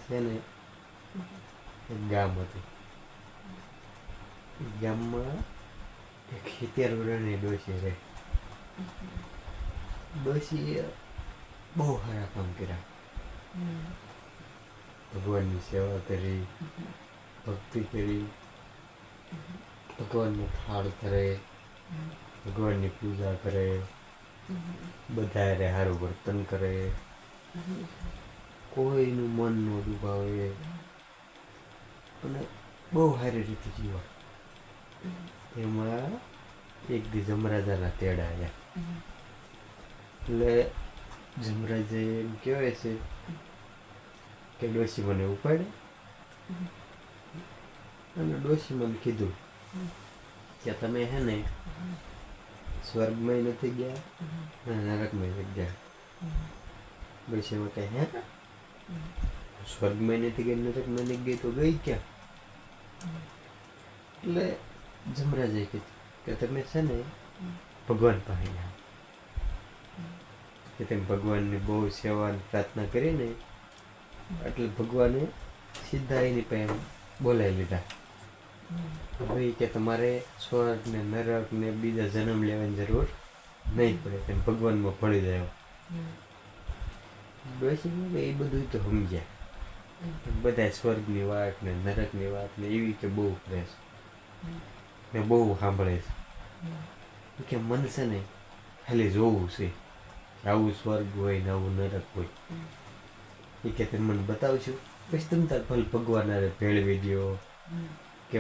છે ને એક ગામ હતું. ગામમાં એક 70 વર્ષની ડોશી રહે. ડોશીએ બહુ સારા કામ કર્યા. ભગવાનની સેવા કરી, ભક્તિ કરી, ભગવાનનો થાળ કરે, ભગવાનની પૂજા કરે, બધા હારે સારું વર્તન કરે, કોઈનું મન ન દુભાવે અને બહુ સારી રીતે જીવા. એમાં એક દી જમરાજાના તેડા આવ્યા. એટલે જમરાજે એમ કહેવાય છે કે ડોશી મને ઉપાડે. અને ડોશી મને કીધું કે તમે હે ને સ્વર્ગમાં નથી ગયા અને નરકમાં નથી ગયા. ડોશી એમાં કહે હે સ્વર્ગમાં નથી ગઈ નરકમાં નથી ગઈ તો ગઈ ક્યાં? એટલે જમરાજે કીધું કે તમે છે ને ભગવાન પાસે જાઓ. કે તમે ભગવાનની બહુ સેવાની પ્રાર્થના કરીને એટલે ભગવાને સીધા એની પાસે બોલાવી લીધા. ભાઈ કે તમારે સ્વર્ગ ને નરક ને બીજા જન્મ લેવાની જરૂર નહીં પડે, તેમ ભગવાનમાં ભળી જાય. ડોશી એ બધું તો સમજ્યા. બધા સ્વર્ગની વાત ને નરકની વાત ને એવી કે બહુ કરે છે ને બહુ સાંભળે છે. કે મન છે ને ખાલી જોવું છે આવું સ્વર્ગ હોય ને આવું નરક હોય. એ કે તમે મને બતાવશું પછી તમે તાર ભલે ભગવાન હારે ભેળવી દો કે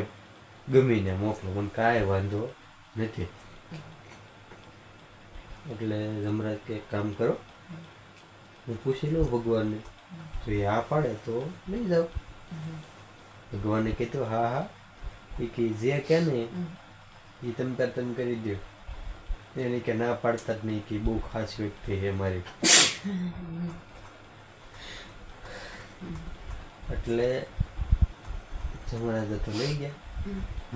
ગમીને મોકલો, મને કાંઈ વાંધો નથી. એટલે જમરાજ કે કામ કરો, હું પૂછી લઉં ભગવાનને, જો એ આ પાડે તો લઈ જાઓ. ભગવાને કીધું હા હા, એ કે જે કે ને એ તમે તાર તમે કરી દો. એને કે ના પાડતા જ નહીં, કે બહુ ખાસ વ્યક્તિ છે મારી. એટલે જમરાજ તો લઈ ગયા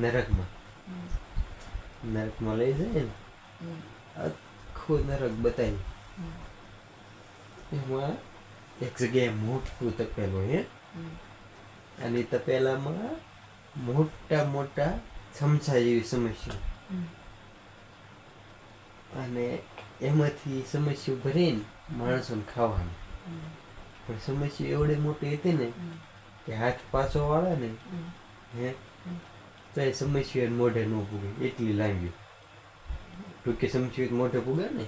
નરકમાં. નરકમાં લઈ જાય ને આખું નરક બતાવી. એમાં એક જગ્યાએ મોટું તપેલું હે, અને તપેલામાં મોટા મોટા ચમચા જેવી સમસ્યા, અને એમાંથી સમસ્યા ભરીને માણસોને ખાવાનું. પણ સમસ્યા એવડી મોટી હતી ને કે હાથ પાછો વાળે ને હે તો એ સમસ્યા મોઢે ન પૂગે એટલી લાંબી. ટૂંકી સમસ્યા મોઢે પૂગે ને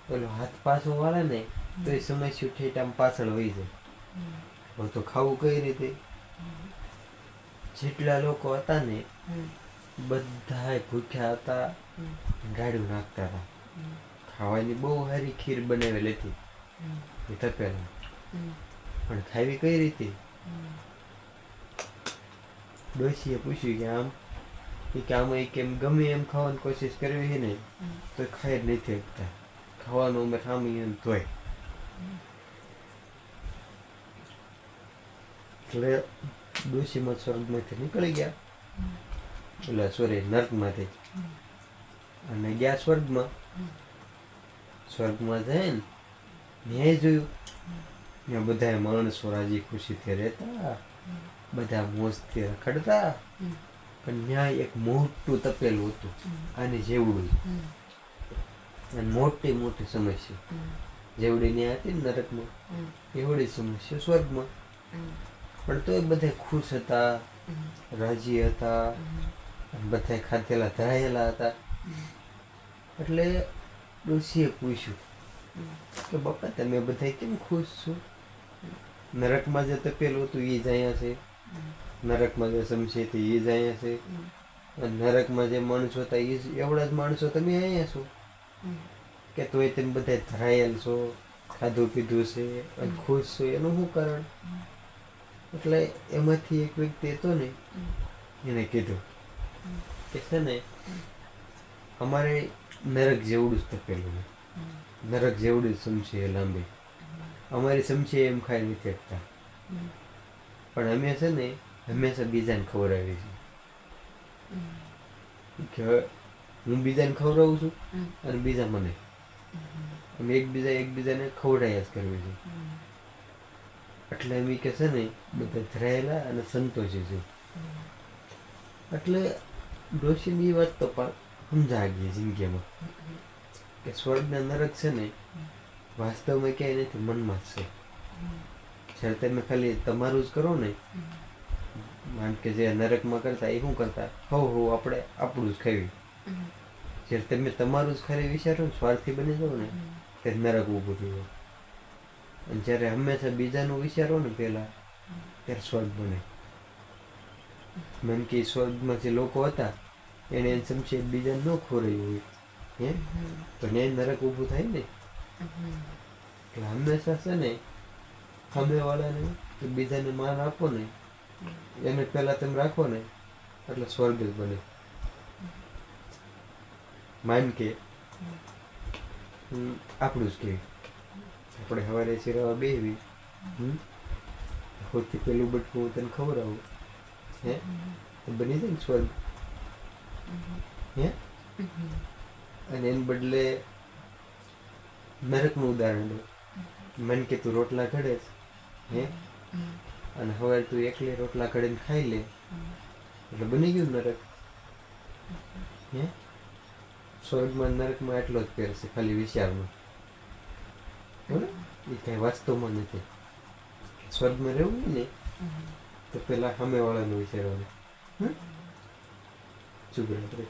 પેલો હાથ પાછો વાળે ને તો એ સમસ્યા ઠેઠ આમ પાછળ વહી જાય. હવે તો ખાવું કઈ રીતે? જેટલા લોકો હતા ને બધા ભૂખ્યા હતા, ગાડું નાખતા હતા. ખાવાની બહુ સારી ખીર બનાવેલી હતી એ તપેલા, પણ ખાવી કઈ રીતે? ડોશીએ પૂછ્યું કે આમ કે આમાં કેમ ગમે એમ ખાવાની કોશિશ કરવી છે ને તો ખાઈ જ નથી શકતા. ખાવાનું અમે ખામી એમ તોય. એટલે ડોશીમાં સ્વર્ગમાંથી નીકળી ગયા, એટલે સોરી નર્કમાંથી, અને ગયા સ્વર્ગમાં. સ્વર્ગમાં જાય ને ન્યાય જોયું ત્યાં બધા માણસો રાજી ખુશીથી રહેતા, બધા મોજથી રખડતા. પણ ન્યાય એક મોટું તપેલું હતું આની જેવડું, અને મોટી મોટી સમસ્યા જેવડી ન્યાય હતી ને નરકમાં એવડી સમસ્યા સ્વર્ગમાં. પણ તોય બધા ખુશ હતા, રાજી હતા, બધા ખાધેલા ધરાયેલા હતા. એટલે ડોશીએ પૂછ્યું કે બાપા તમે બધા કેમ ખુશ છો? નરકમાં જે તપેલું હતું એ જ અહીંયા છે, નરકમાં જે સમસ્યા હતી એ જ અહીંયા છે, અને નરકમાં જે માણસો હતા એ જ એવડા જ માણસો તમે અહીંયા છો. કે તોય તમે બધા ધરાયેલ છો, ખાધું પીધું છે અને ખુશ છો, એનું શું કારણ? એટલે એમાંથી એક વ્યક્તિ હતો ને એને કીધું કે છે ને અમારે નરક જેવડું જ તપેલું, નરક જેવડું જ સમસ્યા લાંબી, અમારી સમસ્યા એમ ખાઈ નથી શકતા, પણ અમે છે ને હંમેશા બીજાને ખવડાવીએ છીએ. કે હું બીજાને ખવડાવું છું અને બીજા મને, અમે એકબીજાને ખવડાવ્યા જ કરવી છે. એટલે એમ ઈ કે છે ને બધા ધરાયેલા અને સંતોષી છે. એટલે ડોશીની વાત તો પણ સમજા ગઈ જિંદગીમાં કે સ્વર્ગ ને નરક છે ને વાસ્તવમાં ક્યાંય નથી, મનમાં જ છે. જ્યારે તમે ખાલી તમારું જ કરો ને, માન કે જે નરકમાં કરતા એ શું કરતા, હવ આપણે આપણું જ ખાવી. જ્યારે તમે તમારું જ ખાલી વિચારો ને, સ્વાર્થી બની જાઓ ને, ત્યારે નરક ઊભું થઈ જાય. અને જ્યારે હંમેશા બીજાનું વિચારો ને પહેલાં, ત્યારે સ્વર્ગ બને. મેન કે સ્વર્ગમાં જે લોકો હતા એને એમ સમજે બીજાને ન ખોરાયું હોય, હે તો ન્યાય નરક ઊભું થાય ને. એટલે હંમેશા છે ને સામેવાળાને કે બીજાને માન આપો ને, એને પહેલાં તમે રાખો ને, એટલે સ્વર્ગ જ બને. માન કે આપણું જ કહેવાય, આપણે સવારે શિરાવા બેહવી, સૌથી પહેલું બટકું હું તને ખવડાવું, હે તો બની જાય ને સ્વર્ગ, હે. અને એને બદલે નરકનું ઉદાહરણ દો. મન કે તું રોટલા ઘડે છે, હે, અને હવે તું એકલી રોટલા ઘડીને ખાઈ લે, એટલે બની ગયું નરક, હે. સ્વર્ગમાં નરકમાં એટલો જ ફેર છે, ખાલી વિચારમાં, બરાબર. એ કાંઈ વાસ્તવમાં નથી. સ્વર્ગમાં રહેવું હોય ને તો પેલા સામેવાળાનું વિચારવાનું. ચૂપ રહે.